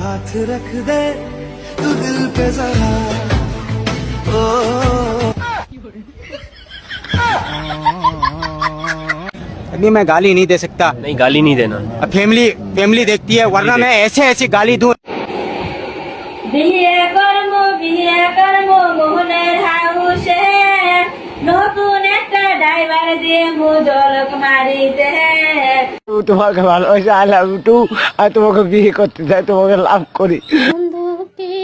हाथ रख दे तू दिल पे जरा ओ अभी मैं गाली नहीं दे सकता। नहीं, गाली नहीं देना। अब फैमिली देखती है, वरना मैं ऐसे ऐसी गाली दूं। বিয়ে কর্ম মোহনের হাউসে নতুন একটা ড্রাইভার দিয়ে মুজলক মারিতে তোমাকে ভালোবাসি, আই লাভ ইউ টু। আর তোমাকে বিয়ে করতে চাই, তোমাকে লাভ করি। বন্ধুকে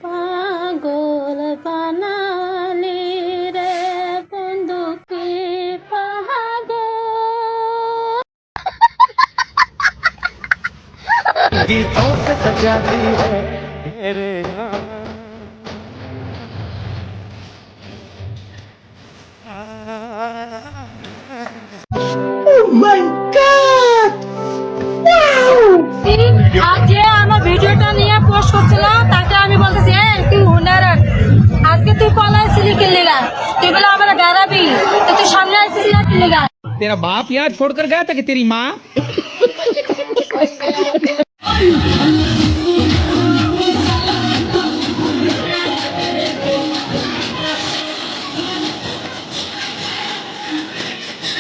পাগল বানালে রে, বন্ধুকে পাগল। गीतों से सजाती है मेरे আজকে আমার ভিডিওটা নিয়ে পোস্ট করছিল, তাকে আমি বলতেছি তুই হুন্ডার, আজকে তুই পলাইছিলি কিল্লিগা, তুই বলে আমার গারাবি, তো তুই সামনে আসছিস না কিল্লিগা। तेरा बाप यहाँ छोड़कर गया था कि तेरी माँ?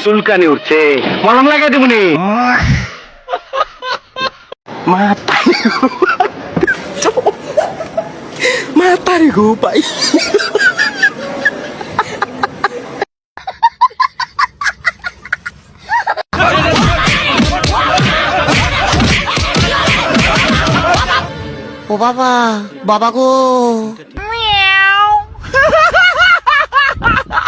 চুলকানি উঠছে, মলম লাগাই দেবনি। মাতারি গো ভাই। ও বাবা, বাবা গো।